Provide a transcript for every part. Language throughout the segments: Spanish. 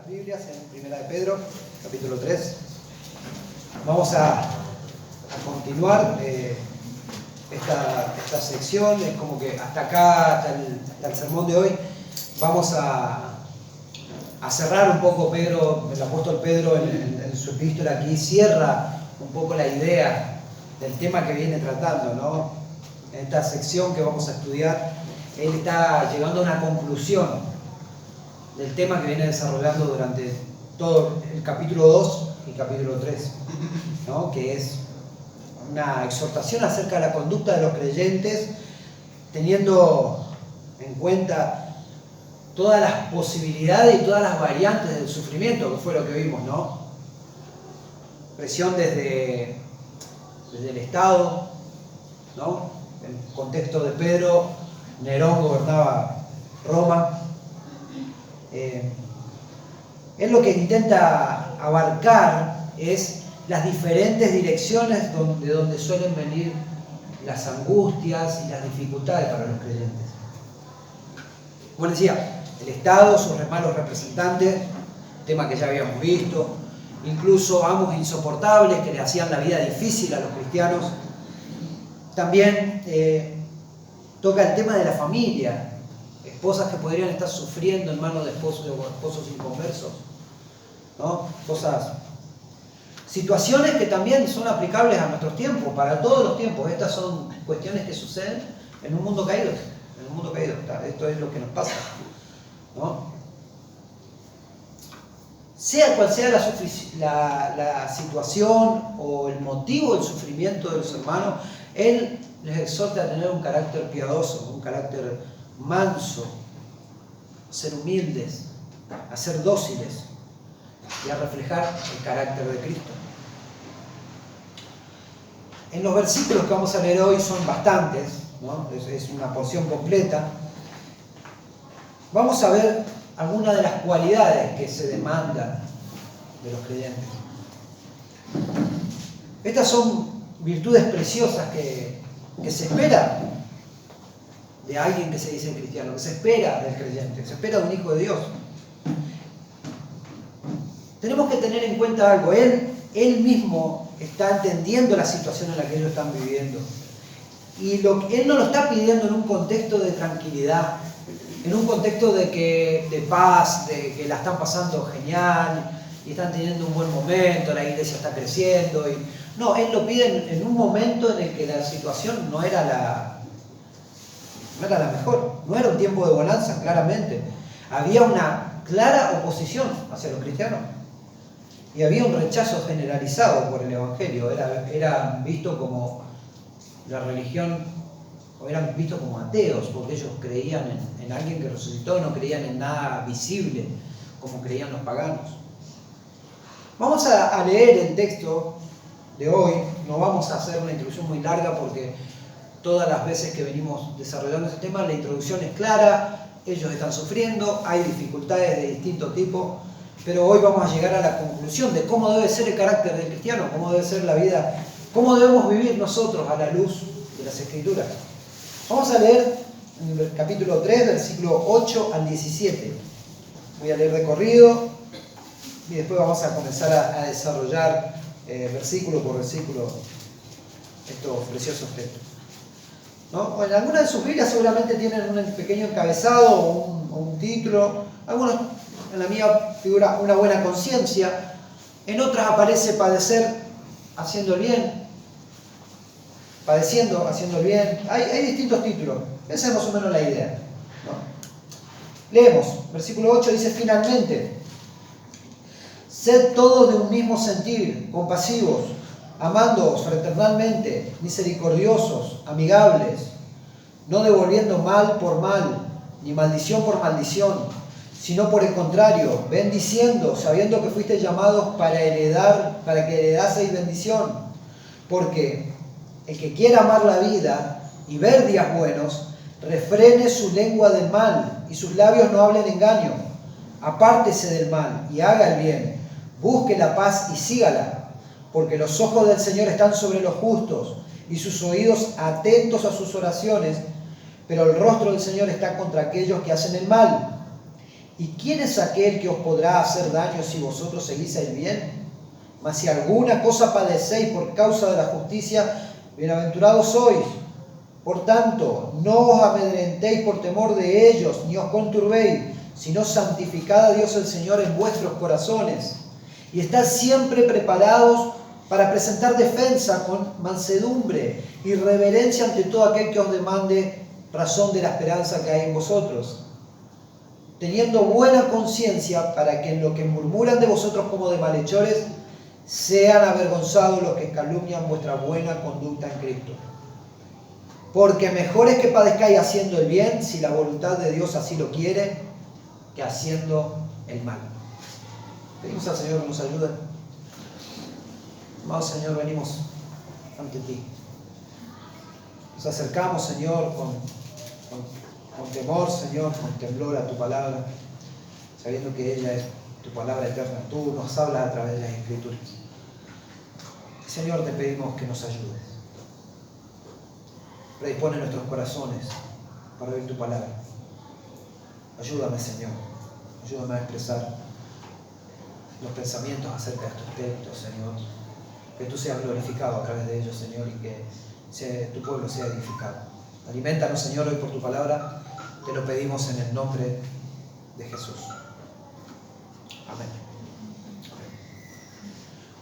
Biblias en Primera de Pedro, capítulo 3. Vamos a continuar esta sección. Es como que hasta acá, hasta el sermón de hoy, vamos a cerrar un poco. Pedro, el apóstol Pedro en su epístola aquí cierra un poco la idea del tema que viene tratando, ¿no? En esta sección que vamos a estudiar, él está llegando a una conclusión del tema que viene desarrollando durante todo el capítulo 2 y capítulo 3, ¿no? Que es una exhortación acerca de la conducta de los creyentes, teniendo en cuenta todas las posibilidades y todas las variantes del sufrimiento, que fue lo que vimos, ¿no? Presión desde el Estado, ¿no? En el contexto de Pedro, Nerón gobernaba Roma. Él lo que intenta abarcar es las diferentes direcciones de donde suelen venir las angustias y las dificultades para los creyentes. Como decía, el Estado, sus malos representantes, tema que ya habíamos visto, incluso amos insoportables que le hacían la vida difícil a los cristianos. También toca el tema de la familia, esposas que podrían estar sufriendo en manos de esposos inconversos, ¿no? Situaciones que también son aplicables a nuestros tiempos, para todos los tiempos. Estas son cuestiones que suceden en un mundo caído. Esto es lo que nos pasa, ¿no? Sea cual sea la situación o el motivo del sufrimiento de los hermanos, él les exhorta a tener un carácter piadoso, un carácter manso, a ser humildes, a ser dóciles y a reflejar el carácter de Cristo. En los versículos que vamos a leer hoy son bastantes, ¿no? Es una porción completa. Vamos a ver algunas de las cualidades que se demandan de los creyentes. Estas son virtudes preciosas que se espera de alguien que se dice cristiano, que se espera del creyente, que se espera de un hijo de Dios. Tenemos que tener en cuenta algo. Él mismo está entendiendo la situación en la que ellos están viviendo. Y él no lo está pidiendo en un contexto de tranquilidad, en un contexto de paz, de que la están pasando genial y están teniendo un buen momento, la iglesia está creciendo. No, él lo pide en un momento en el que la situación no era la mejor, no era un tiempo de bonanza, claramente. Había una clara oposición hacia los cristianos y había un rechazo generalizado por el Evangelio. Eran vistos como la religión, o eran vistos como ateos, porque ellos creían en alguien que resucitó, no creían en nada visible como creían los paganos. Vamos a leer el texto de hoy. No vamos a hacer una introducción muy larga porque todas las veces que venimos desarrollando este tema, la introducción es clara, ellos están sufriendo, hay dificultades de distinto tipo, pero hoy vamos a llegar a la conclusión de cómo debe ser el carácter del cristiano, cómo debe ser la vida, cómo debemos vivir nosotros a la luz de las Escrituras. Vamos a leer en el capítulo 3, versículo 8 al 17. Voy a leer de corrido y después vamos a comenzar a desarrollar versículo por versículo estos preciosos textos, ¿no? En algunas de sus Biblias seguramente tienen un pequeño encabezado o un título. Algunos, en la mía figura una buena conciencia. En otras aparece padecer haciendo el bien, padeciendo haciendo el bien. Hay distintos títulos. Esa es más o menos la idea, ¿no? Leemos, versículo 8 dice: finalmente, sed todos de un mismo sentir, compasivos, amándoos fraternalmente, misericordiosos, amigables, no devolviendo mal por mal, ni maldición por maldición, sino por el contrario, bendiciendo, sabiendo que fuisteis llamados para que heredaseis bendición. Porque el que quiera amar la vida y ver días buenos, refrene su lengua del mal y sus labios no hablen engaño. Apártese del mal y haga el bien, busque la paz y sígala. Porque los ojos del Señor están sobre los justos y sus oídos atentos a sus oraciones, pero el rostro del Señor está contra aquellos que hacen el mal. ¿Y quién es aquel que os podrá hacer daño si vosotros seguís el bien? Mas si alguna cosa padecéis por causa de la justicia, bienaventurados sois. Por tanto, no os amedrentéis por temor de ellos, ni os conturbéis, sino santificad a Dios el Señor en vuestros corazones. Y estad siempre preparados para presentar defensa con mansedumbre y reverencia ante todo aquel que os demande razón de la esperanza que hay en vosotros, teniendo buena conciencia, para que en lo que murmuran de vosotros como de malhechores, sean avergonzados los que calumnian vuestra buena conducta en Cristo. Porque mejor es que padezcáis haciendo el bien, si la voluntad de Dios así lo quiere, que haciendo el mal. Pedimos al Señor que nos ayude. Amado Señor, venimos ante ti. Nos acercamos, Señor, con temor, Señor, con temblor a tu palabra, sabiendo que ella es tu palabra eterna. Tú nos hablas a través de las Escrituras. Señor, te pedimos que nos ayudes. Predispone nuestros corazones para oír tu palabra. Ayúdame, Señor. Ayúdame a expresar los pensamientos acerca de estos textos, Señor. Que tú seas glorificado a través de ellos, Señor, y que tu pueblo sea edificado. Aliméntanos, Señor, hoy por tu palabra. Te lo pedimos en el nombre de Jesús. Amén.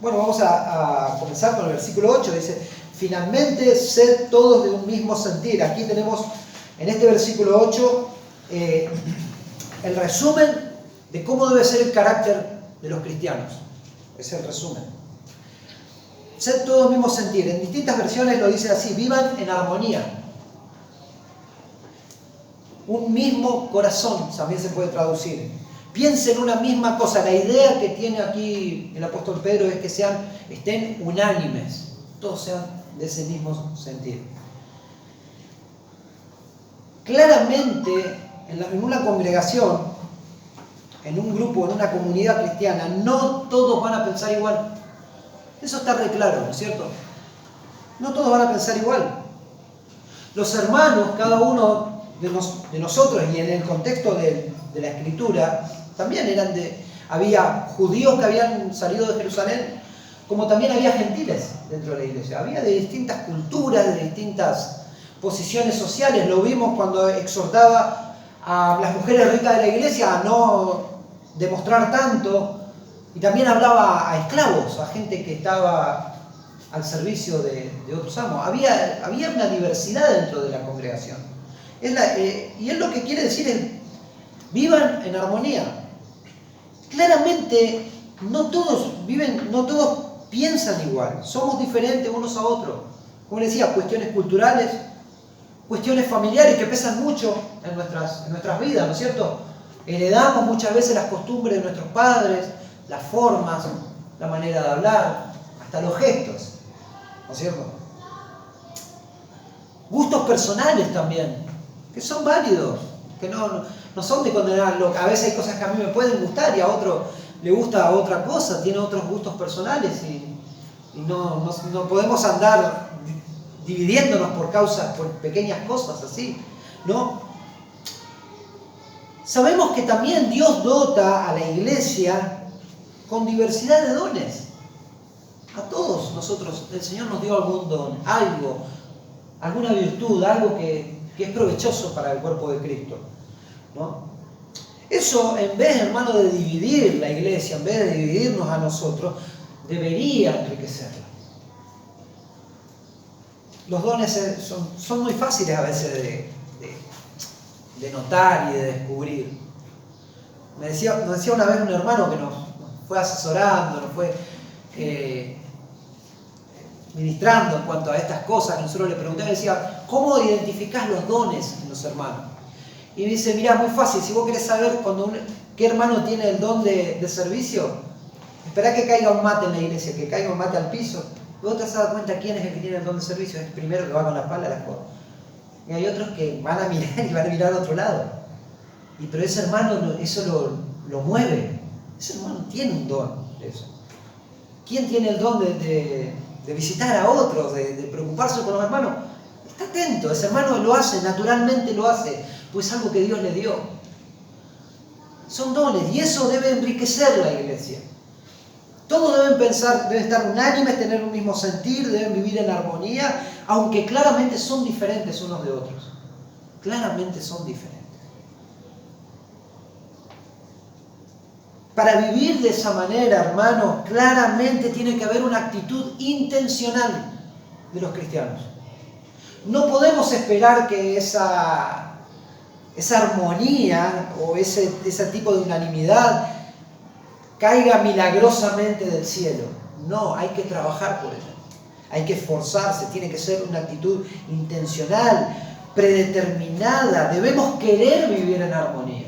Bueno, vamos a comenzar con el versículo 8. Dice: finalmente, sed todos de un mismo sentir. Aquí tenemos en este versículo 8 el resumen de cómo debe ser el carácter de los cristianos. Es el resumen. Sed todos del mismo sentir. En distintas versiones lo dice así: vivan en armonía. Un mismo corazón también se puede traducir. Piensen una misma cosa. La idea que tiene aquí el apóstol Pedro es que estén unánimes. Todos sean de ese mismo sentir. Claramente, en una congregación, en un grupo, en una comunidad cristiana, no todos van a pensar igual. Eso está re claro, ¿no es cierto? No todos van a pensar igual. Los hermanos, cada uno de nosotros, y en el contexto de la Escritura, también había judíos que habían salido de Jerusalén, como también había gentiles dentro de la iglesia. Había de distintas culturas, de distintas posiciones sociales. Lo vimos cuando exhortaba a las mujeres ricas de la iglesia a no demostrar tanto. Y también hablaba a esclavos, a gente que estaba al servicio de otros amos. Había una diversidad dentro de la congregación. Y él lo que quiere decir es: vivan en armonía. Claramente, no todos piensan igual. Somos diferentes unos a otros. Como les decía, cuestiones culturales, cuestiones familiares que pesan mucho en nuestras vidas, ¿no es cierto? Heredamos muchas veces las costumbres de nuestros padres, las formas, la manera de hablar, hasta los gestos, ¿no es cierto? Gustos personales también, que son válidos, que no son de condenarlo. A veces hay cosas que a mí me pueden gustar y a otro le gusta otra cosa, tiene otros gustos personales y no podemos andar dividiéndonos por pequeñas cosas así, ¿no? Sabemos que también Dios dota a la iglesia con diversidad de dones. A todos nosotros el Señor nos dio algún don, algo, alguna virtud, algo que es provechoso para el cuerpo de Cristo, ¿no? Eso, en vez, hermano, de dividir la iglesia, en vez de dividirnos a nosotros, debería enriquecerla. Los dones son muy fáciles a veces de notar y de descubrir. Nos decía una vez un hermano que nos fue asesorando, nos fue ministrando en cuanto a estas cosas que nosotros le preguntamos, decía: ¿cómo identificás los dones en los hermanos? Y dice: mirá, muy fácil, si vos querés saber qué hermano tiene el don de servicio, esperá que caiga un mate en la iglesia, que caiga un mate al piso, y vos te vas a dar cuenta quién es el que tiene el don de servicio. Es el primero que va con la pala a la escoba. Y hay otros que van a mirar y van a mirar a otro lado. Pero ese hermano, eso lo mueve. Ese hermano tiene un don de eso. ¿Quién tiene el don de visitar a otros, de preocuparse por los hermanos? Está atento, ese hermano lo hace, naturalmente lo hace, pues es algo que Dios le dio. Son dones y eso debe enriquecer la iglesia. Todos deben pensar, deben estar unánimes, tener un mismo sentir, deben vivir en armonía, aunque claramente son diferentes unos de otros. Claramente son diferentes. Para vivir de esa manera, hermanos, claramente tiene que haber una actitud intencional de los cristianos. No podemos esperar que esa armonía o ese tipo de unanimidad caiga milagrosamente del cielo. No, hay que trabajar por ella. Hay que esforzarse, tiene que ser una actitud intencional, predeterminada. Debemos querer vivir en armonía.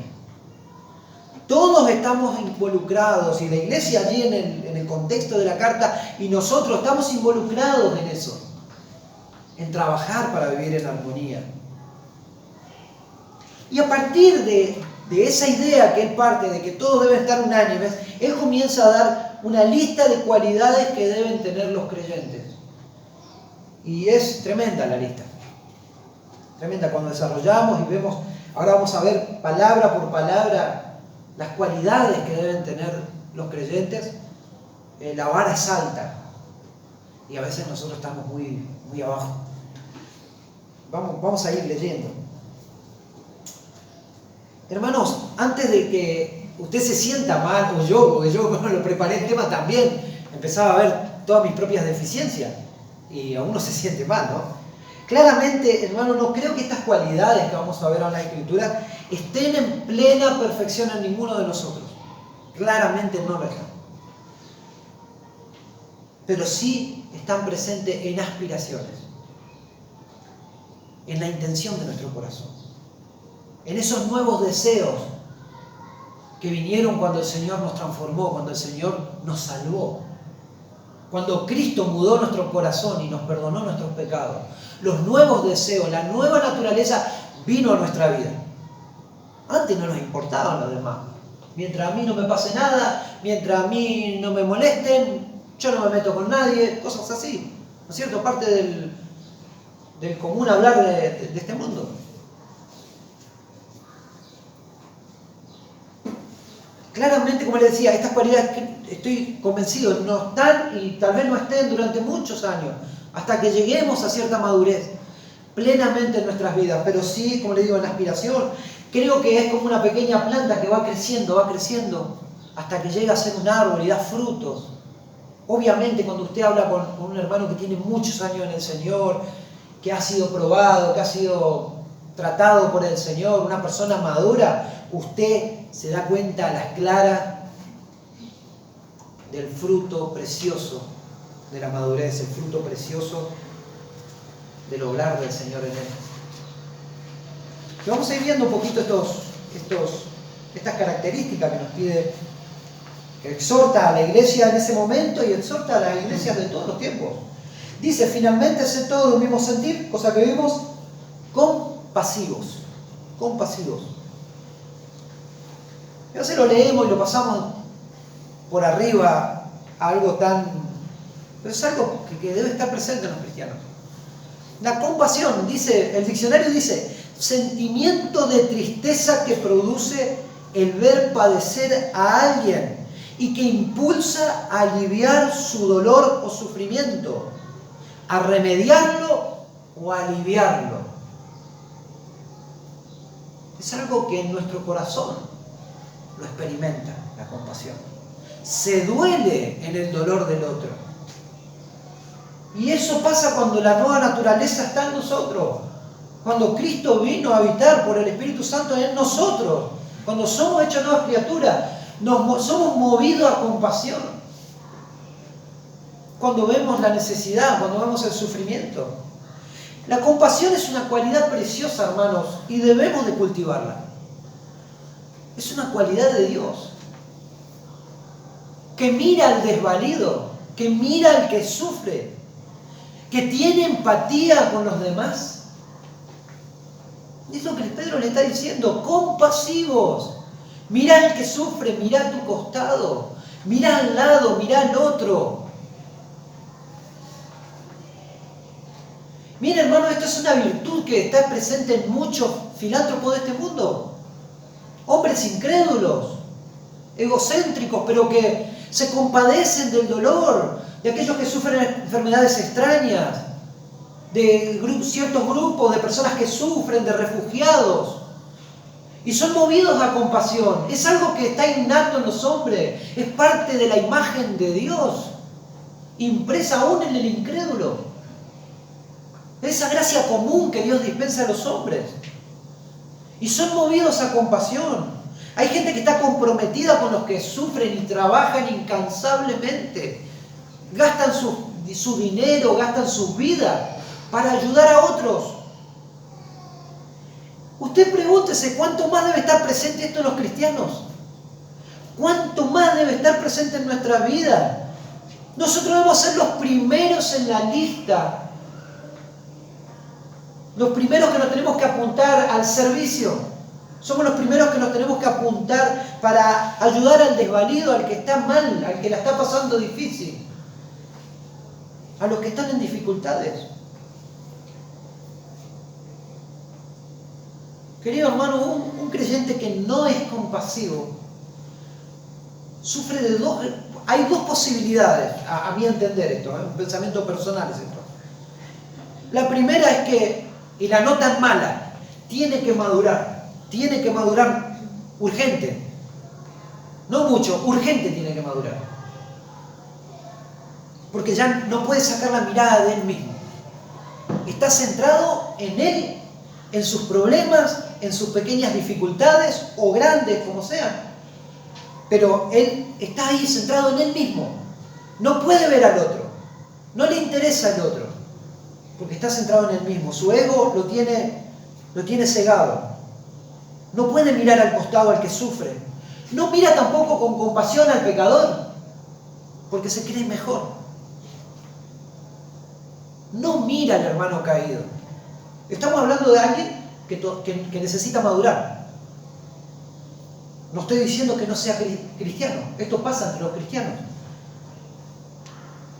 Todos estamos involucrados y la iglesia allí en el contexto de la carta y nosotros estamos involucrados en eso, en trabajar para vivir en armonía. Y a partir de esa idea que él parte, de que todos deben estar unánimes, él comienza a dar una lista de cualidades que deben tener los creyentes. Y es tremenda la lista. Tremenda cuando desarrollamos y vemos, ahora vamos a ver palabra por palabra las cualidades que deben tener los creyentes. La vara es alta y a veces nosotros estamos muy, muy abajo. Vamos a ir leyendo. Hermanos, antes de que usted se sienta mal, o yo, porque yo cuando lo preparé el tema también empezaba a ver todas mis propias deficiencias y a uno se siente mal, ¿no? Claramente, hermano, no creo que estas cualidades que vamos a ver en la Escritura estén en plena perfección en ninguno de nosotros. Claramente no lo están. Pero sí están presentes en aspiraciones, en la intención de nuestro corazón, en esos nuevos deseos que vinieron cuando el Señor nos transformó, cuando el Señor nos salvó, cuando Cristo mudó nuestro corazón y nos perdonó nuestros pecados. Los nuevos deseos, la nueva naturaleza vino a nuestra vida. Antes no nos importaban los demás. Mientras a mí no me pase nada, mientras a mí no me molesten, yo no me meto con nadie, cosas así. ¿No es cierto? Parte del común hablar de este mundo. Claramente, como les decía, estas cualidades que estoy convencido no están y tal vez no estén durante muchos años, hasta que lleguemos a cierta madurez plenamente en nuestras vidas. Pero sí, como les digo, en la aspiración, creo que es como una pequeña planta que va creciendo, hasta que llega a ser un árbol y da frutos. Obviamente, cuando usted habla con un hermano que tiene muchos años en el Señor, que ha sido probado, que ha sido tratado por el Señor, una persona madura, usted se da cuenta a las claras del fruto precioso de la madurez, el fruto precioso del obrar del Señor en él. Y vamos a ir viendo un poquito estas características que nos pide, que exhorta a la iglesia en ese momento y exhorta a las iglesias de todos los tiempos. Dice, finalmente, haced todo de un mismo sentir, cosa que vimos, compasivos. Compasivos. A veces lo leemos y lo pasamos por arriba a algo tan... Pero es algo que debe estar presente en los cristianos. La compasión, dice, el diccionario dice, sentimiento de tristeza que produce el ver padecer a alguien y que impulsa a aliviar su dolor o sufrimiento, a remediarlo o a aliviarlo. Es algo que en nuestro corazón lo experimenta, la compasión. Se duele en el dolor del otro. Y eso pasa cuando la nueva naturaleza está en nosotros. Cuando Cristo vino a habitar por el Espíritu Santo en nosotros. Cuando somos hechos nuevas criaturas, somos movidos a compasión. Cuando vemos la necesidad, cuando vemos el sufrimiento. La compasión es una cualidad preciosa, hermanos, y debemos de cultivarla. Es una cualidad de Dios, que mira al desvalido, que mira al que sufre, que tiene empatía con los demás. Y es lo que Pedro le está diciendo, compasivos. Mira al que sufre, mira a tu costado, mira al lado, mira al otro. Mira, hermano, esto es una virtud que está presente en muchos filántropos de este mundo. Hombres incrédulos, egocéntricos, pero que se compadecen del dolor, de aquellos que sufren enfermedades extrañas, de ciertos grupos de personas que sufren, de refugiados. Y son movidos a compasión. Es algo que está innato en los hombres. Es parte de la imagen de Dios, impresa aún en el incrédulo. Esa gracia común que Dios dispensa a los hombres. Y son movidos a compasión. Hay gente que está comprometida con los que sufren y trabajan incansablemente. Gastan su dinero, gastan sus vidas para ayudar a otros. Usted pregúntese, ¿cuánto más debe estar presente esto en los cristianos? ¿Cuánto más debe estar presente en nuestra vida? Nosotros debemos ser los primeros en la lista. Los primeros que nos tenemos que apuntar al servicio. Somos los primeros que nos tenemos que apuntar para ayudar al desvalido, al que está mal, al que la está pasando difícil. A los que están en dificultades. Querido hermano, un creyente que no es compasivo sufre de dos. Hay dos posibilidades, a mi entender esto, un pensamiento personal es esto. La primera es que, y la no tan mala, tiene que madurar urgente. No mucho, urgente tiene que madurar. Porque ya no puede sacar la mirada de él mismo. Está centrado en él, en sus problemas, en sus pequeñas dificultades o grandes, como sean. Pero él está ahí centrado en él mismo. No puede ver al otro. No le interesa el otro. Porque está centrado en él mismo. Su ego lo tiene cegado. No puede mirar al costado al que sufre. No mira tampoco con compasión al pecador. Porque se cree mejor. No mira al hermano caído. Estamos hablando de alguien que necesita madurar. No estoy diciendo que no sea cristiano. Esto pasa entre los cristianos.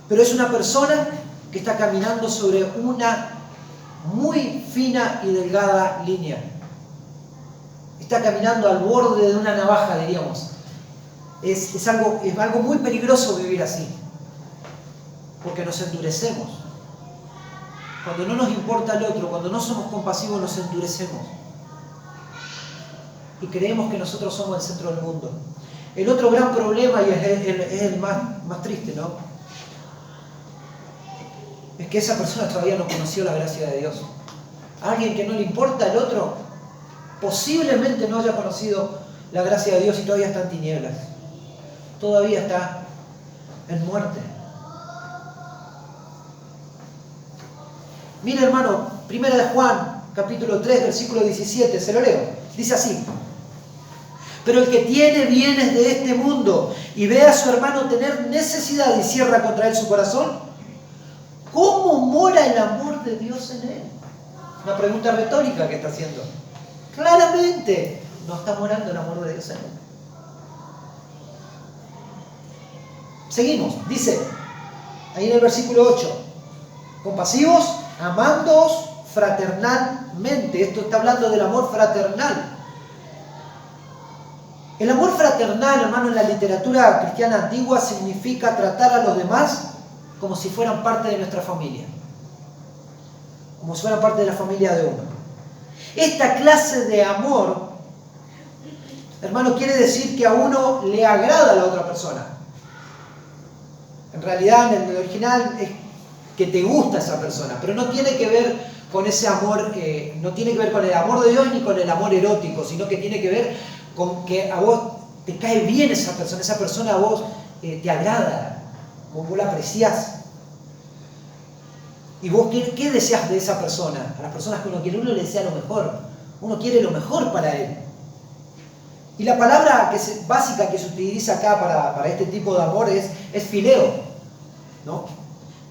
Pero es una persona que está caminando sobre una muy fina y delgada línea. Está caminando al borde de una navaja, diríamos. Es algo muy peligroso vivir así. Porque nos endurecemos. Cuando no nos importa el otro, cuando no somos compasivos, nos endurecemos. Y creemos que nosotros somos el centro del mundo. El otro gran problema, y es el más triste, ¿no? Es que esa persona todavía no conoció la gracia de Dios. Alguien que no le importa el otro, posiblemente no haya conocido la gracia de Dios y todavía está en tinieblas. Todavía está en muerte. Mira, hermano, 1 de Juan, capítulo 3, versículo 17, se lo leo. Dice así: pero el que tiene bienes de este mundo y ve a su hermano tener necesidad y cierra contra él su corazón, ¿cómo mora el amor de Dios en él? Una pregunta retórica que está haciendo. Claramente no está morando el amor de Dios en él. Seguimos, dice, ahí en el versículo 8, compasivos, amándoos fraternalmente. Esto está hablando del amor fraternal. El amor fraternal, hermano, en la literatura cristiana antigua significa tratar a los demás como si fueran parte de nuestra familia. Como si fueran parte de la familia de uno. Esta clase de amor, hermano, quiere decir que a uno le agrada a la otra persona. En realidad, en el original es que te gusta esa persona, pero no tiene que ver con ese amor, no tiene que ver con el amor de Dios ni con el amor erótico, sino que tiene que ver con que a vos te cae bien esa persona a vos te agrada, vos la apreciás. ¿Y vos qué deseas de esa persona? A las personas que uno quiere, uno le desea lo mejor, uno quiere lo mejor para él. Y la palabra básica que se utiliza acá para este tipo de amor es fileo, ¿no?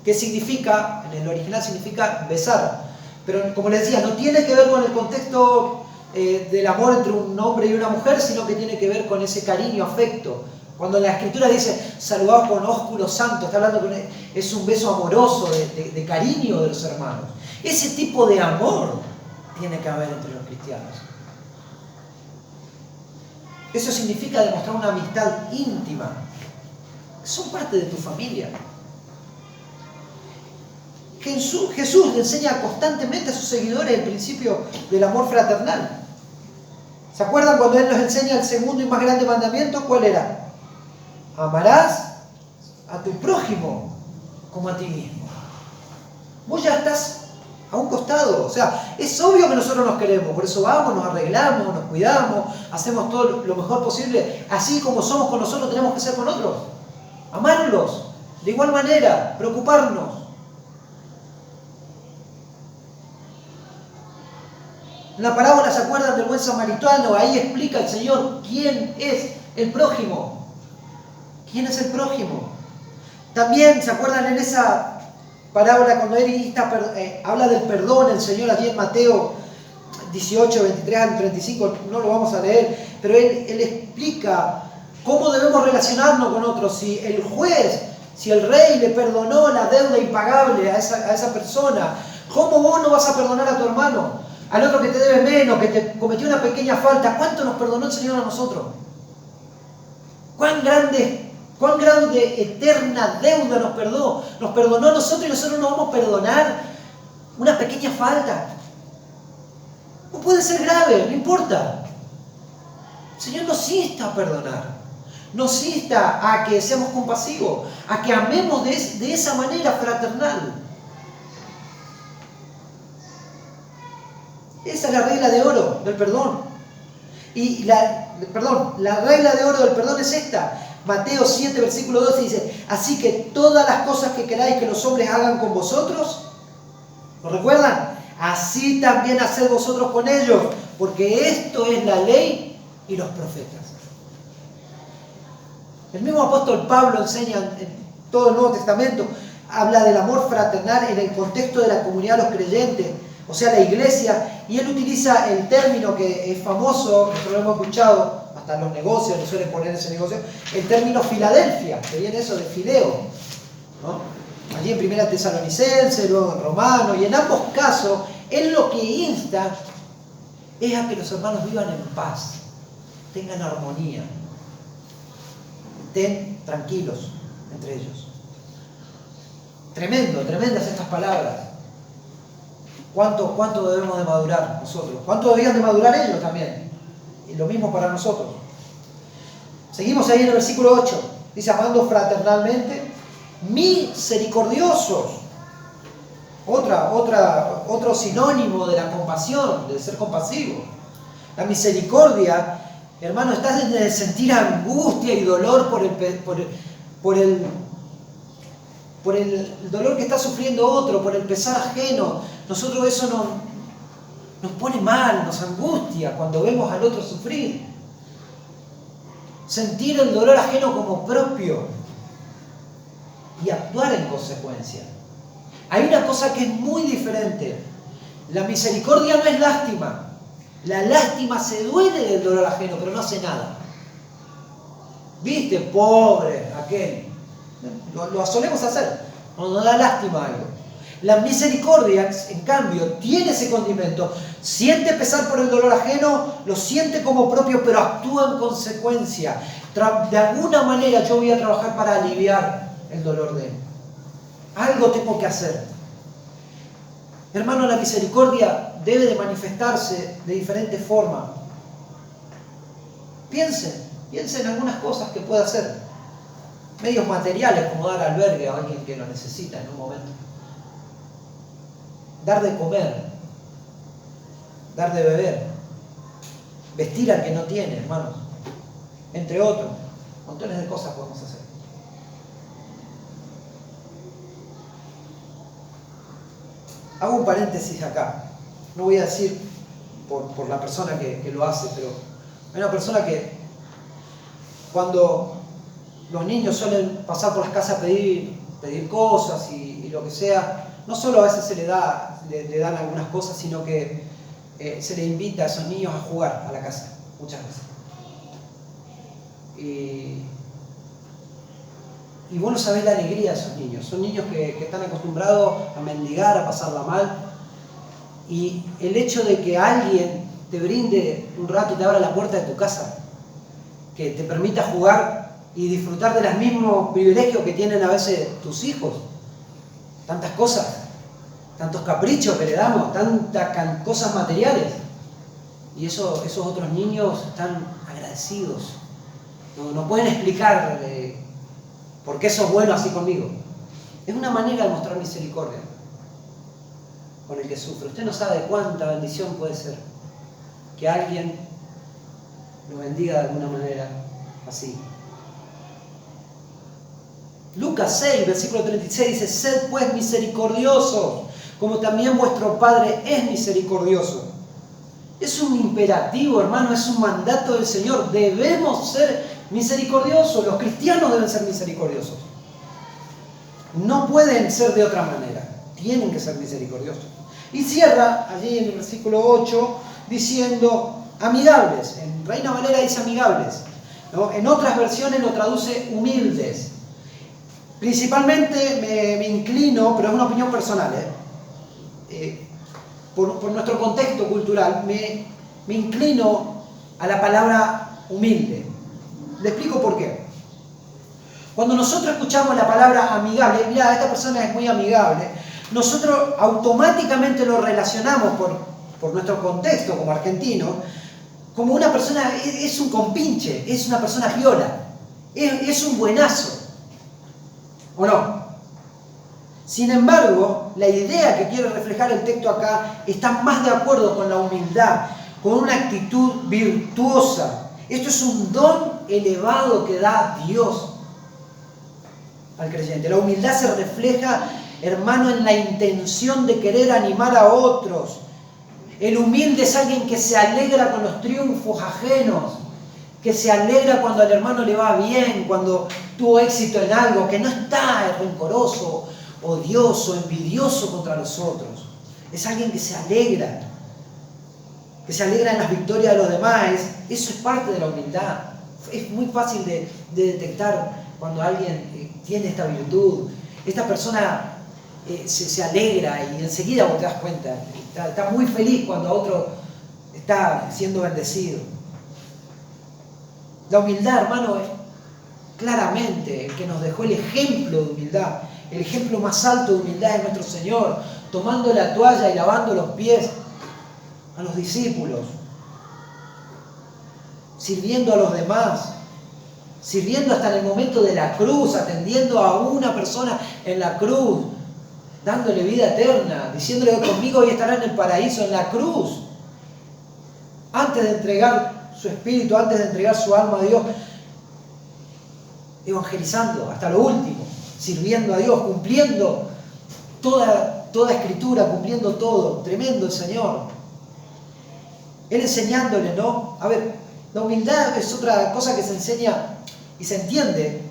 Que significa, en el original significa besar. Pero como les decía, no tiene que ver con el contexto del amor entre un hombre y una mujer, sino que tiene que ver con ese cariño, afecto. Cuando la Escritura dice saludados con ósculo santo, está hablando es un beso amoroso, de cariño de los hermanos. Ese tipo de amor tiene que haber entre los cristianos. Eso significa demostrar una amistad íntima. Son parte de tu familia. Jesús le enseña constantemente a sus seguidores el principio del amor fraternal. ¿Se acuerdan cuando Él nos enseña el segundo y más grande mandamiento? ¿Cuál era? Amarás a tu prójimo como a ti mismo. Vos ya estás a un costado. O sea, es obvio que nosotros nos queremos. Por eso vamos, nos arreglamos, nos cuidamos, hacemos todo lo mejor posible. Así como somos con nosotros, tenemos que ser con otros. Amarlos. De igual manera, preocuparnos. En la parábola, ¿se acuerdan del buen samaritano? Ahí explica el Señor quién es el prójimo. ¿Quién es el prójimo? También, ¿se acuerdan en esa parábola cuando Él habla del perdón, el Señor allí en Mateo 18, 23 al 35, no lo vamos a leer, pero Él explica cómo debemos relacionarnos con otros. Si el juez, si el rey le perdonó la deuda impagable a esa persona, ¿cómo vos no vas a perdonar a tu hermano? Al otro que te debe menos, que te cometió una pequeña falta. ¿Cuánto nos perdonó el Señor a nosotros? ¿Cuán grande, eterna deuda nos perdonó? Nos perdonó a nosotros y nosotros no vamos a perdonar una pequeña falta. No puede ser grave, no importa. El Señor nos insta a perdonar. Nos insta a que seamos compasivos, a que amemos de esa manera fraternal. Esa es la regla de oro del perdón. Y la regla de oro del perdón es esta. Mateo 7, versículo 12 dice: así que todas las cosas que queráis que los hombres hagan con vosotros, ¿lo recuerdan? Así también haced vosotros con ellos, porque esto es la ley y los profetas. El mismo apóstol Pablo enseña en todo el Nuevo Testamento, habla del amor fraternal en el contexto de la comunidad de los creyentes, o sea, la iglesia, y él utiliza el término que es famoso, nosotros lo hemos escuchado, hasta en los negocios le suelen poner ese negocio, el término Filadelfia, que viene eso de fileo, ¿no? Allí en 1 Tesalonicense, luego en Romano, y en ambos casos, él lo que insta es a que los hermanos vivan en paz, tengan armonía, estén tranquilos entre ellos. Tremendas estas palabras. ¿Cuánto debemos de madurar nosotros? ¿Cuánto debían de madurar ellos también? Y lo mismo para nosotros. Seguimos ahí en el versículo 8. Dice: amando fraternalmente, misericordiosos. Otro sinónimo de la compasión, de ser compasivo. La misericordia, hermano, está en el sentir angustia y dolor por el dolor que está sufriendo otro, por el pesar ajeno. Nosotros eso nos pone mal, nos angustia cuando vemos al otro sufrir. Sentir el dolor ajeno como propio y actuar en consecuencia. Hay una cosa que es muy diferente. La misericordia no es lástima. La lástima se duele del dolor ajeno, pero no hace nada. ¿Viste? Pobre aquel. Lo solemos hacer. Nos da lástima algo. La misericordia, en cambio, tiene ese condimento. Siente pesar por el dolor ajeno, lo siente como propio, pero actúa en consecuencia. De alguna manera yo voy a trabajar para aliviar el dolor de él. Algo tengo que hacer. Hermano, la misericordia debe de manifestarse de diferentes formas. Piensen en algunas cosas que pueda hacer. Medios materiales, como dar albergue a alguien que lo necesita en un momento. Dar de comer, dar de beber, vestir al que no tiene, hermanos, entre otros, montones de cosas podemos hacer. Hago un paréntesis acá, no voy a decir por la persona que lo hace, pero hay una persona que cuando los niños suelen pasar por las casas a pedir cosas y lo que sea, no solo a veces le dan algunas cosas, sino que se le invita a esos niños a jugar a la casa, muchas veces. Y vos no sabés la alegría de esos niños. Son niños que están acostumbrados a mendigar, a pasarla mal. Y el hecho de que alguien te brinde un rato y te abra la puerta de tu casa, que te permita jugar y disfrutar de los mismos privilegios que tienen a veces tus hijos. Tantas cosas, tantos caprichos que le damos, tantas cosas materiales. Y esos otros niños están agradecidos. No pueden explicar por qué sos bueno así conmigo. Es una manera de mostrar misericordia con el que sufre. Usted no sabe cuánta bendición puede ser que alguien lo bendiga de alguna manera así. Lucas 6, versículo 36 dice: sed pues misericordiosos, como también vuestro Padre es misericordioso. Es un imperativo, hermano, es un mandato del Señor. Debemos ser misericordiosos. Los cristianos deben ser misericordiosos. No pueden ser de otra manera. Tienen que ser misericordiosos. Y cierra allí en el versículo 8 diciendo amigables. En Reina Valera dice amigables, ¿no? En otras versiones lo traduce humildes. Principalmente me inclino, pero es una opinión personal, por nuestro contexto cultural, me inclino a la palabra humilde. Le explico por qué. Cuando nosotros escuchamos la palabra amigable, mira, esta persona es muy amigable, nosotros automáticamente lo relacionamos por nuestro contexto como argentinos, como una persona, es un compinche, es una persona piola, es un buenazo. ¿O no? Sin embargo, la idea que quiere reflejar el texto acá está más de acuerdo con la humildad, con una actitud virtuosa. Esto es un don elevado que da Dios al creyente. La humildad se refleja, hermano, en la intención de querer animar a otros. El humilde es alguien que se alegra con los triunfos ajenos, que se alegra cuando al hermano le va bien, cuando tuvo éxito en algo, que no está rencoroso, odioso, envidioso contra los otros. Es alguien que se alegra en las victorias de los demás. Eso es parte de la humildad. Es muy fácil de detectar cuando alguien tiene esta virtud. Esta persona se alegra y enseguida vos te das cuenta. Está muy feliz cuando otro está siendo bendecido. La humildad, hermano, es claramente el que nos dejó el ejemplo de humildad. El ejemplo más alto de humildad es nuestro Señor, tomando la toalla y lavando los pies a los discípulos, sirviendo a los demás, sirviendo hasta en el momento de la cruz, atendiendo a una persona en la cruz, dándole vida eterna, diciéndole: conmigo hoy estará en el paraíso, en la cruz. Antes de entregar su espíritu, antes de entregar su alma a Dios, evangelizando hasta lo último, sirviendo a Dios, cumpliendo toda escritura, cumpliendo todo. Tremendo el Señor. Él enseñándole, ¿no? A ver, la humildad es otra cosa que se enseña y se entiende,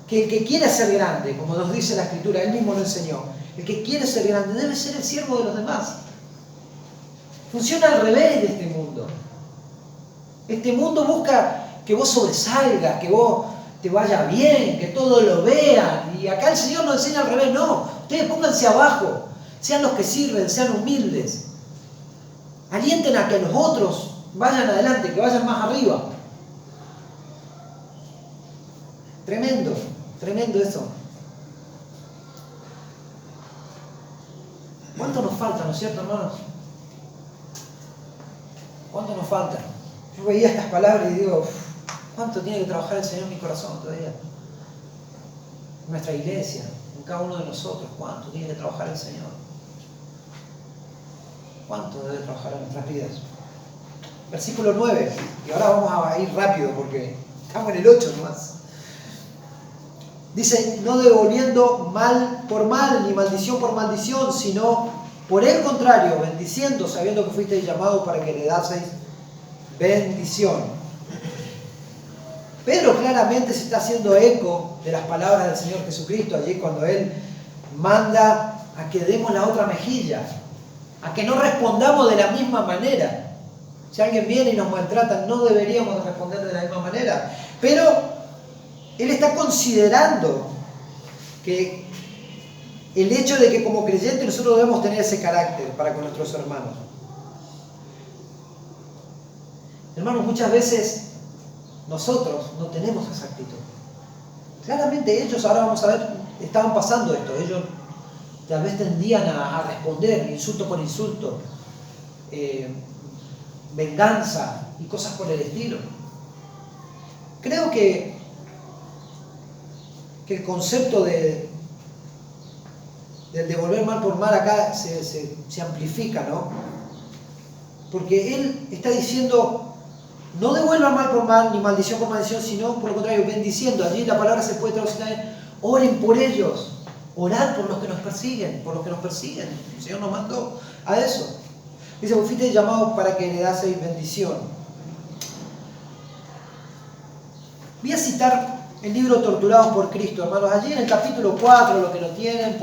que el que quiere ser grande, como nos dice la escritura, él mismo lo enseñó, el que quiere ser grande debe ser el siervo de los demás. Funciona al revés de este mundo. Este mundo busca que vos sobresalgas, que vos te vaya bien, que todos lo vean. Y acá el Señor nos enseña al revés. No, ustedes pónganse abajo, sean los que sirven, sean humildes. Alienten a que los otros vayan adelante, que vayan más arriba. Tremendo, tremendo eso. ¿Cuánto nos falta, no es cierto, hermanos? ¿Cuánto nos falta? Yo veía estas palabras y digo: ¿cuánto tiene que trabajar el Señor en mi corazón todavía? En nuestra iglesia, en cada uno de nosotros, ¿cuánto tiene que trabajar el Señor? ¿Cuánto debe trabajar en nuestras vidas? Versículo 9, y ahora vamos a ir rápido porque estamos en el 8 nomás. Dice: no devolviendo mal por mal, ni maldición por maldición, sino por el contrario, bendiciendo, sabiendo que fuisteis llamados para que heredaseis bendición. Pedro claramente se está haciendo eco de las palabras del Señor Jesucristo allí cuando Él manda a que demos la otra mejilla, a que no respondamos de la misma manera. Si alguien viene y nos maltrata, no deberíamos responder de la misma manera. Pero Él está considerando que el hecho de que como creyentes nosotros debemos tener ese carácter para con nuestros hermanos. Hermanos, muchas veces nosotros no tenemos esa actitud. Claramente ellos, ahora vamos a ver, estaban pasando esto. Ellos tal vez tendían a responder insulto por insulto, venganza y cosas por el estilo. Creo que el concepto del devolver mal por mal acá se amplifica, ¿no? Porque él está diciendo, no devuelvan mal por mal, ni maldición por maldición, sino por lo contrario, bendiciendo. Allí la palabra se puede traducir también, oren por ellos, orad por los que nos persiguen, por los que nos persiguen. El Señor nos mandó a eso. Dice, vos fuiste llamado para que le daseis bendición. Voy a citar el libro Torturados por Cristo, hermanos. Allí en el capítulo 4, los que lo tienen,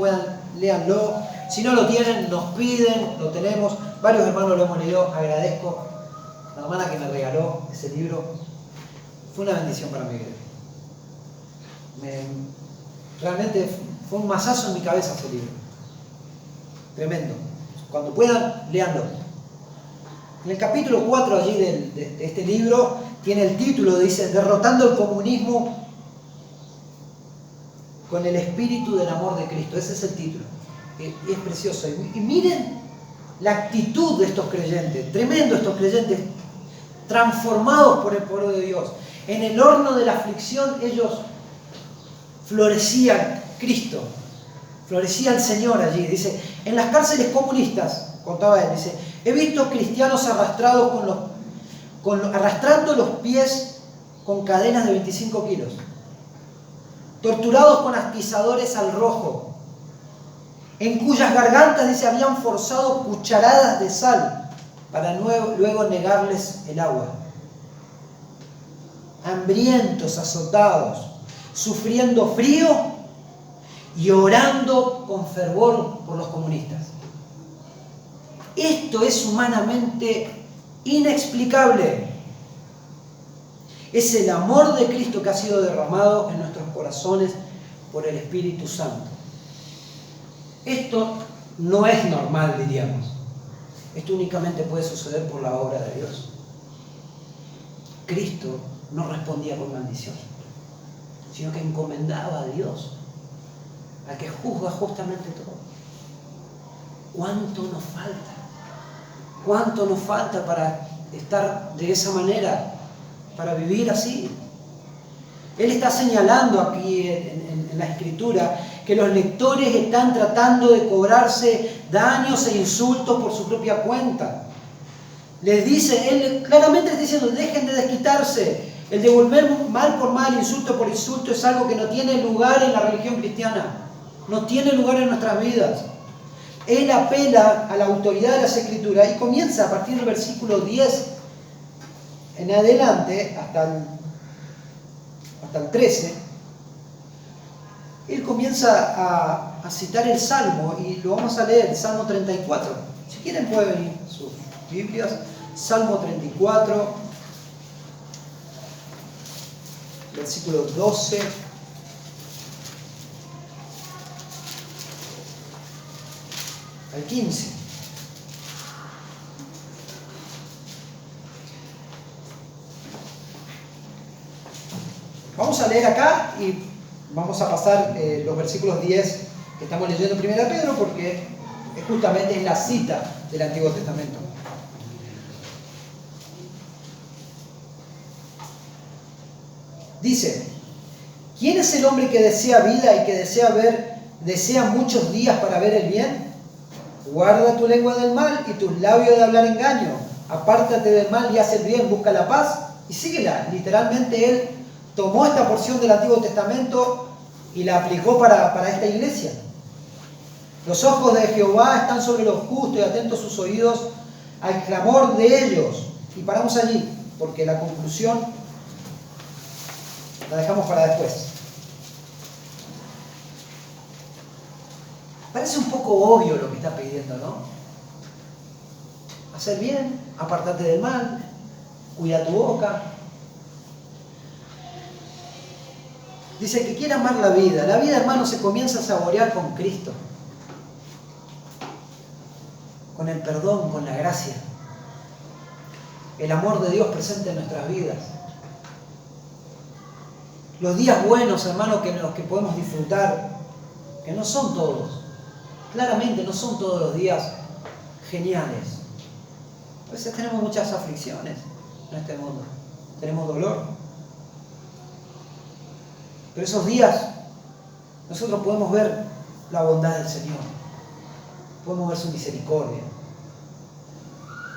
léanlo. Si no lo tienen, nos piden, lo tenemos. Varios hermanos lo hemos leído, agradezco. La hermana que me regaló ese libro fue una bendición para mi vida. Realmente fue un mazazo en mi cabeza ese libro. Tremendo. Cuando puedan, léanlo. En el capítulo 4 allí de este libro tiene el título, dice, Derrotando el comunismo con el espíritu del amor de Cristo. Ese es el título. Y es precioso. Y miren la actitud de estos creyentes. Tremendo estos creyentes, transformados por el poder de Dios. En el horno de la aflicción ellos florecían Cristo. Florecía el Señor allí. Dice, en las cárceles comunistas, contaba él, dice, he visto cristianos arrastrados arrastrando los pies con cadenas de 25 kilos, torturados con atizadores al rojo, en cuyas gargantas, dice, habían forzado cucharadas de sal para luego negarles el agua. Hambrientos, azotados, sufriendo frío y orando con fervor por los comunistas. Esto es humanamente inexplicable. Es el amor de Cristo que ha sido derramado en nuestros corazones por el Espíritu Santo. Esto no es normal, diríamos. Esto únicamente puede suceder por la obra de Dios. Cristo no respondía con maldición, sino que encomendaba a Dios, al que juzga justamente todo. ¿Cuánto nos falta? ¿Cuánto nos falta para estar de esa manera, para vivir así? Él está señalando aquí en la Escritura que los lectores están tratando de cobrarse daños e insultos por su propia cuenta. Les dice, él claramente está diciendo, dejen de desquitarse. El devolver mal por mal, insulto por insulto, es algo que no tiene lugar en la religión cristiana. No tiene lugar en nuestras vidas. Él apela a la autoridad de las Escrituras y comienza a partir del versículo 10 en adelante hasta el 13. Él comienza a citar el Salmo y lo vamos a leer, el Salmo 34. Si quieren pueden ir a sus Biblias. Salmo 34, versículo 12. Al 15. Vamos a leer acá y vamos a pasar los versículos 10 que estamos leyendo en 1 Pedro porque justamente es la cita del Antiguo Testamento. Dice, ¿quién es el hombre que desea vida y que desea muchos días para ver el bien? Guarda tu lengua del mal y tus labios de hablar engaño. Apártate del mal y haz el bien, busca la paz y síguela. Literalmente él tomó esta porción del Antiguo Testamento y la aplicó para esta iglesia. Los ojos de Jehová están sobre los justos y atentos sus oídos al clamor de ellos. Y paramos allí, porque la conclusión la dejamos para después. Parece un poco obvio lo que está pidiendo, ¿no? Hacer bien, apartarte del mal, cuida tu boca. Dice que quiere amar la vida. La vida, hermano, se comienza a saborear con Cristo. Con el perdón, con la gracia. El amor de Dios presente en nuestras vidas. Los días buenos, hermanos, que podemos disfrutar, que no son todos. Claramente no son todos los días geniales. A veces tenemos muchas aflicciones en este mundo. Tenemos dolor. Pero esos días nosotros podemos ver la bondad del Señor. Podemos ver su misericordia.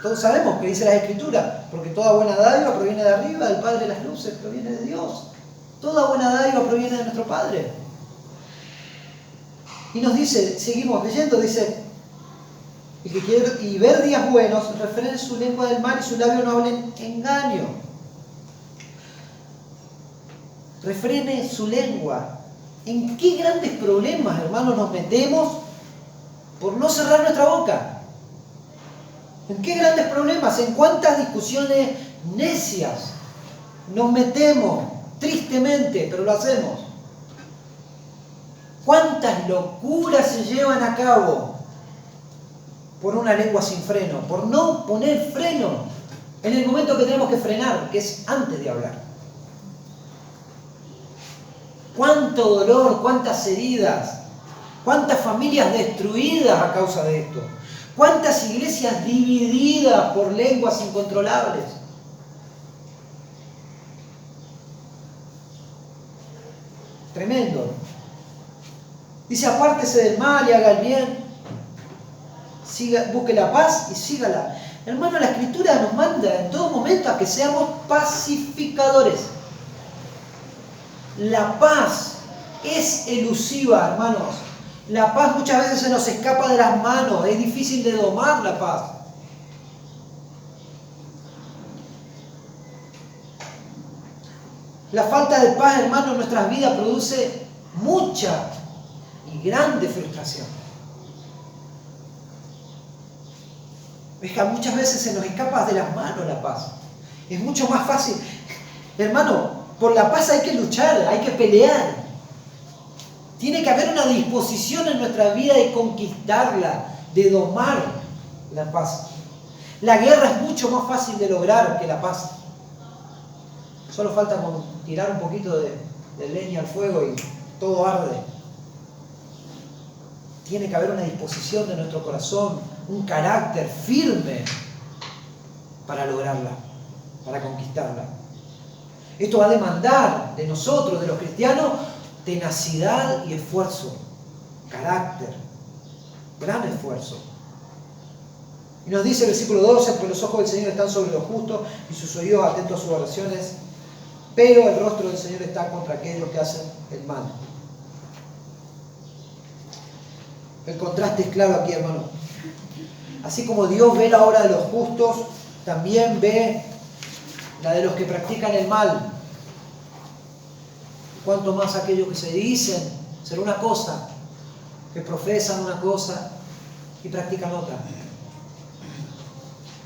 Todos sabemos que dice la Escritura, porque toda buena dádiva proviene de arriba, del Padre de las luces, proviene de Dios. Toda buena dádiva proviene de nuestro Padre. Y nos dice, seguimos leyendo, dice, el que quiere y ver días buenos, refrene su lengua del mal y su labio no hablen engaño. Refrene su lengua. ¿En qué grandes problemas, hermanos, nos metemos por no cerrar nuestra boca? ¿En qué grandes problemas? ¿En cuántas discusiones necias nos metemos tristemente, pero lo hacemos? ¿Cuántas locuras se llevan a cabo por una lengua sin freno? Por no poner freno en el momento que tenemos que frenar, que es antes de hablar. Cuánto dolor, cuántas heridas, cuántas familias destruidas a causa de esto. Cuántas iglesias divididas por lenguas incontrolables. Tremendo. Dice, apártese del mal y haga el bien. Busque la paz y sígala. Hermano, la Escritura nos manda en todo momento a que seamos pacificadores. La paz es elusiva, hermanos. La paz muchas veces se nos escapa de las manos. Es difícil de domar la paz. La falta de paz, hermanos, en nuestras vidas produce mucha y grande frustración. Es que muchas veces se nos escapa de las manos la paz. Es mucho más fácil. Hermano, por la paz hay que luchar, hay que pelear. Tiene que haber una disposición en nuestra vida de conquistarla, de domar la paz. La guerra es mucho más fácil de lograr que la paz. Solo falta tirar un poquito de leña al fuego y todo arde. Tiene que haber una disposición de nuestro corazón, un carácter firme para lograrla, para conquistarla. Esto va a demandar de nosotros, de los cristianos, tenacidad y esfuerzo, carácter, gran esfuerzo. Y nos dice el versículo 12, porque los ojos del Señor están sobre los justos y sus oídos atentos a sus oraciones, pero el rostro del Señor está contra aquellos que hacen el mal. El contraste es claro aquí, hermano. Así como Dios ve la obra de los justos, también ve la de los que practican el mal. Cuanto más aquellos que se dicen ser una cosa, que profesan una cosa y practican otra.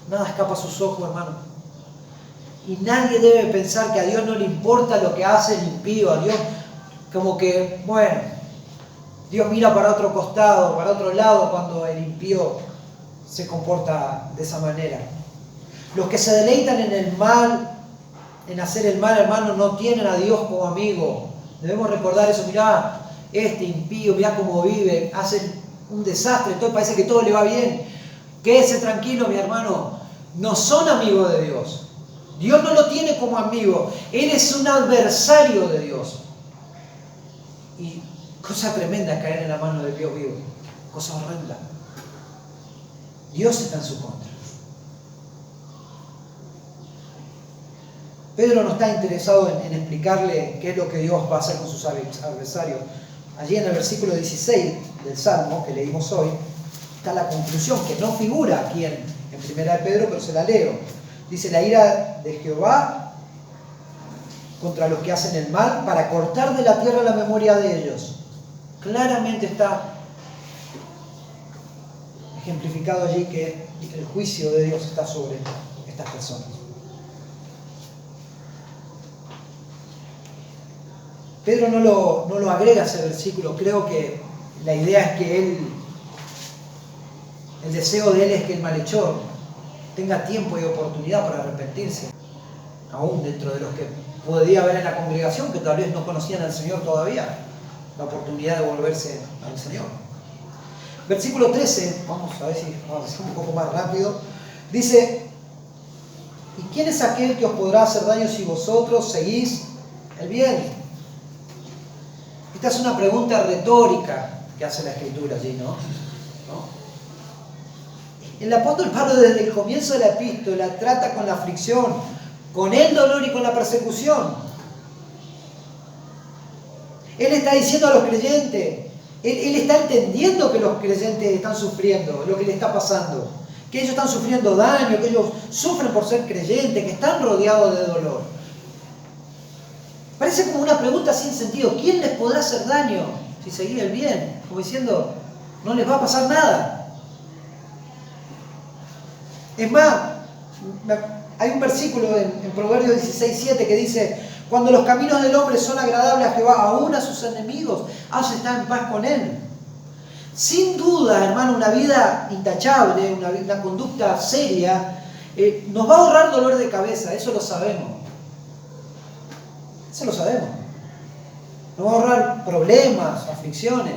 Nada escapa a sus ojos, hermano. Y nadie debe pensar que a Dios no le importa lo que hace el impío. A Dios, como que, bueno, Dios mira para otro costado, para otro lado cuando el impío se comporta de esa manera. Los que se deleitan en el mal, en hacer el mal, hermano, no tienen a Dios como amigo. Debemos recordar eso. Mirá, este impío, mirá cómo vive, hace un desastre, todo parece que todo le va bien. Quédese tranquilo, mi hermano. No son amigos de Dios. Dios no lo tiene como amigo. Él es un adversario de Dios. Y cosa tremenda es caer en la mano del Dios vivo. Cosa horrenda. Dios está en su contra. Pedro no está interesado en explicarle qué es lo que Dios va a hacer con sus adversarios. Allí en el versículo 16 del Salmo que leímos hoy, está la conclusión que no figura aquí en primera de Pedro, pero se la leo. Dice, la ira de Jehová contra los que hacen el mal para cortar de la tierra la memoria de ellos. Claramente está ejemplificado allí que el juicio de Dios está sobre estas personas. Pedro no lo agrega a ese versículo. Creo que la idea es que el deseo de él es que el malhechor tenga tiempo y oportunidad para arrepentirse, aún dentro de los que podía haber en la congregación que tal vez no conocían al Señor todavía, la oportunidad de volverse al Señor. Versículo 13, vamos a ver si vamos a hacer un poco más rápido, dice: ¿y quién es aquel que os podrá hacer daño si vosotros seguís el bien? Esta es una pregunta retórica que hace la Escritura allí, ¿no? El apóstol Pablo desde el comienzo de la epístola trata con la aflicción, con el dolor y con la persecución. Él está diciendo a los creyentes, él está entendiendo que los creyentes están sufriendo lo que le está pasando, que ellos están sufriendo daño, que ellos sufren por ser creyentes, que están rodeados de dolor. Parece como una pregunta sin sentido. ¿Quién les podrá hacer daño si seguís el bien? Como diciendo, no les va a pasar nada. Es más, hay un versículo en Proverbios 16:7 que dice: cuando los caminos del hombre son agradables a Jehová, aún a sus enemigos, hace estar en paz con él. Sin duda, hermano, una vida intachable, una conducta seria, nos va a ahorrar dolor de cabeza, eso lo sabemos. Eso lo sabemos. Nos va a ahorrar problemas, aflicciones.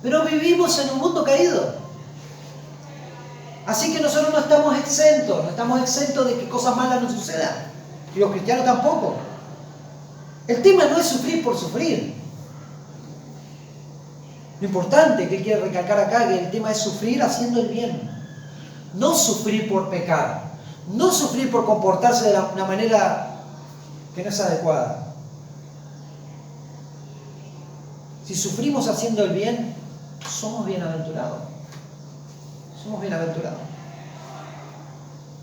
Pero vivimos en un mundo caído. Así que nosotros no estamos exentos de que cosas malas nos sucedan. Y los cristianos tampoco. El tema no es sufrir por sufrir. Lo importante que quiere recalcar acá es que el tema es sufrir haciendo el bien. No sufrir por pecar. No sufrir por comportarse de una manera que no es adecuada. Si sufrimos haciendo el bien, somos bienaventurados. Somos bienaventurados.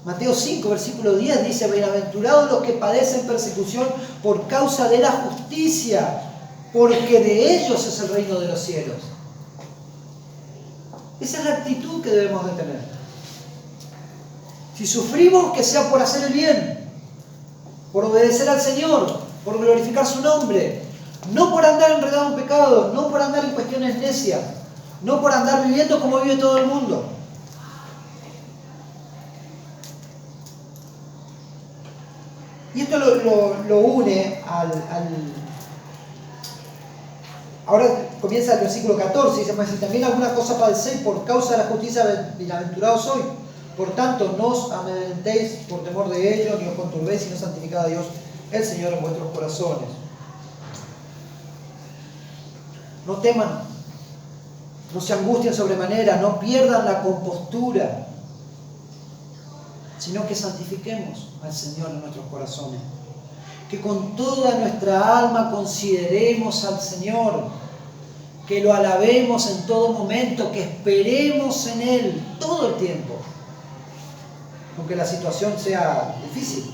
Mateo 5, versículo 10 dice: bienaventurados los que padecen persecución por causa de la justicia, porque de ellos es el reino de los cielos. Esa es la actitud que debemos de tener. Si sufrimos, que sea por hacer el bien, por obedecer al Señor, por glorificar su nombre, no por andar enredado en pecado, no por andar en cuestiones necias, no por andar viviendo como vive todo el mundo. Y esto lo une Ahora comienza el versículo 14, dice: mas si también alguna cosa padecéis por causa de la justicia, bienaventurados sois. Por tanto, no os amedrentéis por temor de ellos, ni os conturbéis, sino santificad a Dios el Señor en vuestros corazones. No teman, no se angustien sobremanera, no pierdan la compostura, sino que santifiquemos al Señor en nuestros corazones. Que con toda nuestra alma consideremos al Señor, que lo alabemos en todo momento, que esperemos en Él todo el tiempo. Aunque la situación sea difícil,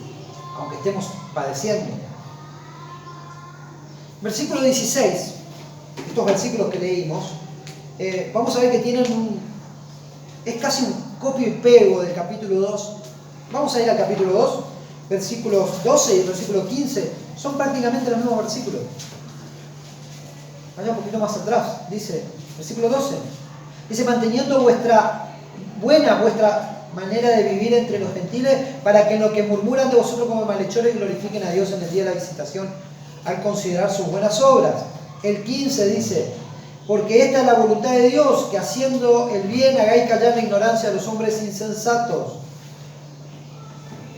aunque estemos padeciendo. Versículo 16, estos versículos que leímos, vamos a ver que tienen es casi un copio y pego del capítulo 2. Vamos a ir al capítulo 2, versículos 12 y versículo 15, son prácticamente los mismos versículos. Vaya un poquito más atrás, dice, versículo 12, dice: manteniendo vuestra manera de vivir entre los gentiles, para que en lo que murmuran de vosotros como malhechores glorifiquen a Dios en el día de la visitación, al considerar sus buenas obras. El 15 dice: porque esta es la voluntad de Dios, que haciendo el bien hagáis callar la ignorancia de los hombres insensatos.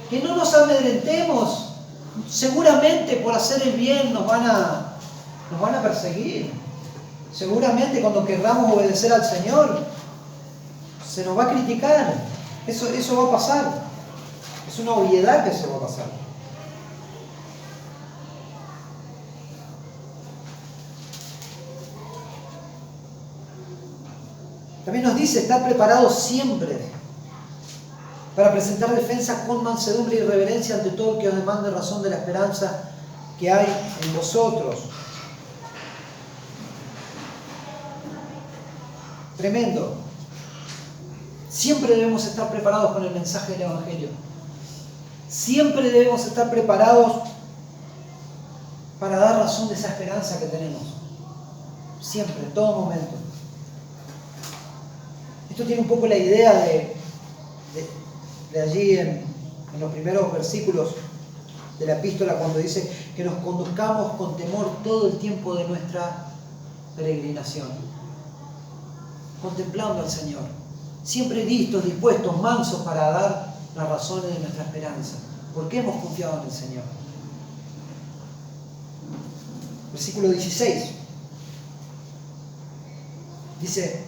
Que no nos amedrentemos. Seguramente por hacer el bien nos van a perseguir. Seguramente cuando querramos obedecer al Señor se nos va a criticar. Eso va a pasar. Es una obviedad que eso va a pasar. También nos dice: estar preparados siempre para presentar defensa con mansedumbre y reverencia ante todo el que os demande razón de la esperanza que hay en vosotros. Tremendo. Siempre debemos estar preparados con el mensaje del Evangelio. Siempre debemos estar preparados para dar razón de esa esperanza que tenemos. Siempre, en todo momento. Esto tiene un poco la idea de allí en los primeros versículos de la epístola cuando dice que nos conduzcamos con temor todo el tiempo de nuestra peregrinación, contemplando al Señor, siempre listos, dispuestos, mansos para dar las razones de nuestra esperanza, porque hemos confiado en el Señor. Versículo 16 dice: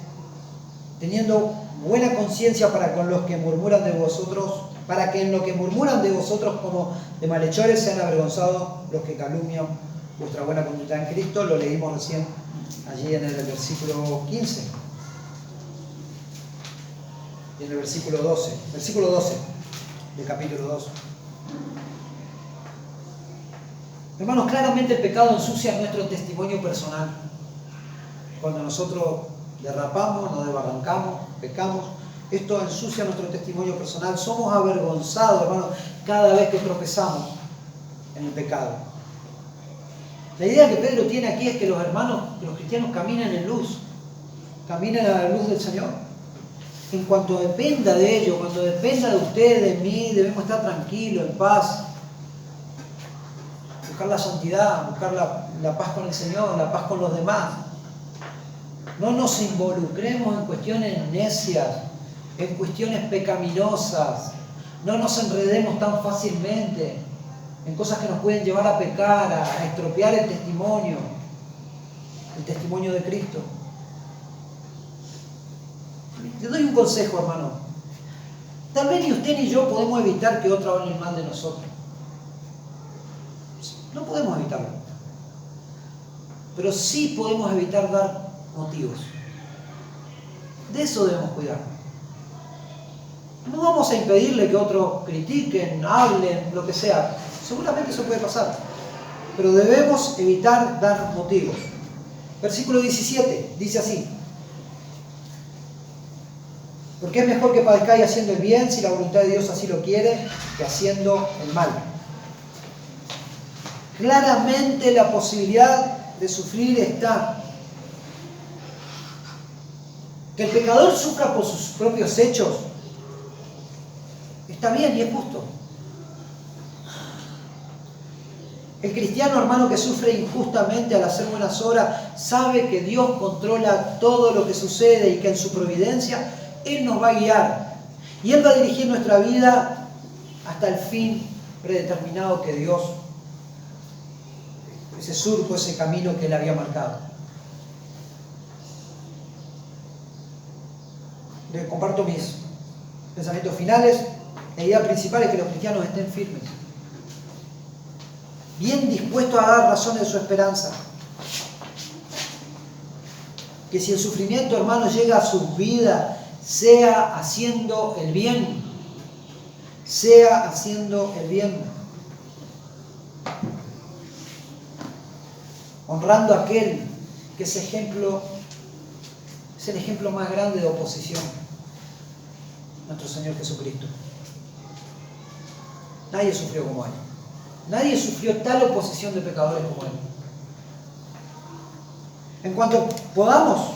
teniendo buena conciencia para con los que murmuran de vosotros, para que en lo que murmuran de vosotros como de malhechores sean avergonzados los que calumnian vuestra buena conducta en Cristo. Lo leímos recién allí en el versículo 15 y en el versículo 12 del capítulo 2. Hermanos, claramente el pecado ensucia nuestro testimonio personal. Cuando nosotros derrapamos, nos desbarrancamos, pecamos, esto ensucia nuestro testimonio personal. Somos avergonzados, hermanos, cada vez que tropezamos en el pecado. La idea que Pedro tiene aquí es que los hermanos, que los cristianos caminen en luz, caminen a la luz del Señor. En cuanto dependa de ellos, cuando dependa de usted, de mí, debemos estar tranquilos, en paz, buscar la santidad, buscar la paz con el Señor, la paz con los demás. No nos involucremos en cuestiones necias, en cuestiones pecaminosas. No nos enredemos tan fácilmente en cosas que nos pueden llevar a pecar, a estropear el testimonio de Cristo. Le doy un consejo, hermano. Tal vez ni usted ni yo podemos evitar que otro hable mal de nosotros. No podemos evitarlo. Pero sí podemos evitar dar motivos. De eso debemos cuidar. No vamos a impedirle que otros critiquen, hablen, lo que sea. Seguramente eso puede pasar. Pero debemos evitar dar motivos. Versículo 17 dice así: porque es mejor que padezcáis haciendo el bien, si la voluntad de Dios así lo quiere, que haciendo el mal. Claramente la posibilidad de sufrir está. Que el pecador sufra por sus propios hechos está bien y es justo. El cristiano, hermano, que sufre injustamente al hacer buenas obras, sabe que Dios controla todo lo que sucede y que en su providencia Él nos va a guiar. Y Él va a dirigir nuestra vida hasta el fin predeterminado que Dios, ese surco, ese camino que Él había marcado. Les comparto mis pensamientos finales. La idea principal es que los cristianos estén firmes, bien dispuestos a dar razones de su esperanza. Que si el sufrimiento, hermano, llega a sus vidas, sea haciendo el bien. Sea haciendo el bien. Honrando a aquel que es el ejemplo más grande de oposición. Nuestro Señor Jesucristo. Nadie sufrió como Él. Nadie sufrió tal oposición de pecadores como Él. En cuanto podamos,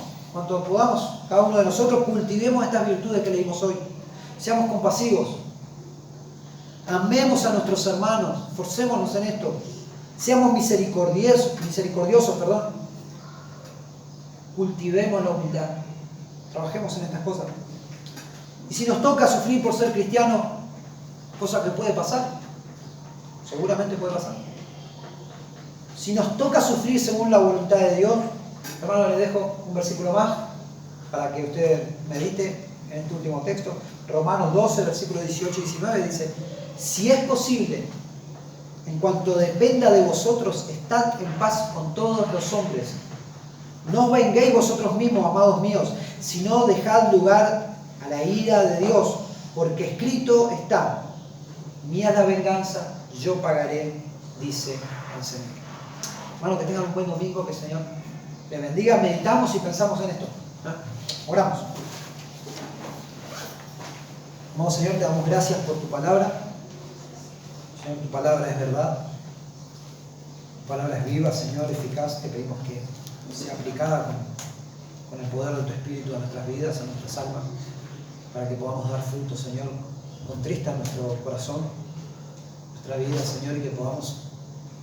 cada uno de nosotros cultivemos estas virtudes que leímos hoy. Seamos compasivos. Amemos a nuestros hermanos. Esforcémonos en esto. Seamos misericordiosos. Cultivemos la humildad. Trabajemos en estas cosas. Y si nos toca sufrir por ser cristianos, cosa que puede pasar, seguramente puede pasar. Si nos toca sufrir según la voluntad de Dios, hermano, les dejo un versículo más para que usted medite en este último texto. Romanos 12, versículos 18 y 19 dice: si es posible, en cuanto dependa de vosotros, estad en paz con todos los hombres. No os venguéis vosotros mismos, amados míos, sino dejad lugar a la ira de Dios, porque escrito está: mía la venganza, yo pagaré, dice el Señor. Hermano, que tengan un buen domingo, que el Señor les bendiga. Meditamos y pensamos en esto. Oramos. Amado Señor, te damos gracias por tu palabra. Señor, tu palabra es verdad. Tu palabra es viva, Señor, eficaz. Te pedimos que sea aplicada con el poder de tu Espíritu a nuestras vidas, a nuestras almas, para que podamos dar fruto, Señor. Contrista nuestro corazón, nuestra vida, Señor, y que podamos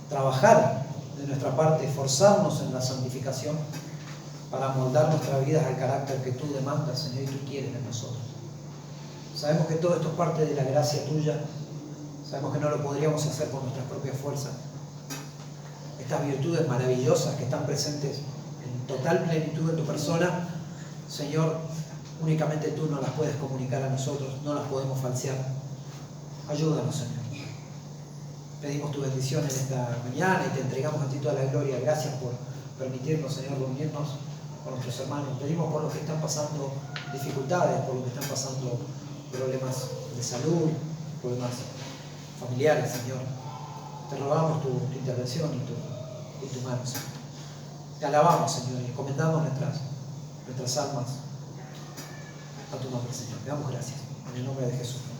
trabajar de nuestra parte, esforzarnos en la santificación para moldar nuestra vida al carácter que tú demandas, Señor, y tú quieres de nosotros. Sabemos que todo esto es parte de la gracia tuya. Sabemos que no lo podríamos hacer por nuestras propias fuerzas. Estas virtudes maravillosas que están presentes en total plenitud en tu persona, Señor, únicamente tú nos las puedes comunicar a nosotros, no las podemos falsear. Ayúdanos, Señor. Pedimos tu bendición en esta mañana y te entregamos a ti toda la gloria. Gracias por permitirnos, Señor, reunirnos con nuestros hermanos. Pedimos por los que están pasando dificultades, por los que están pasando problemas de salud, problemas familiares, Señor. Te rogamos tu intervención y tu mano, Señor. Te alabamos, Señor, y encomendamos nuestras almas a tu nombre, Señor. Te damos gracias. En el nombre de Jesús.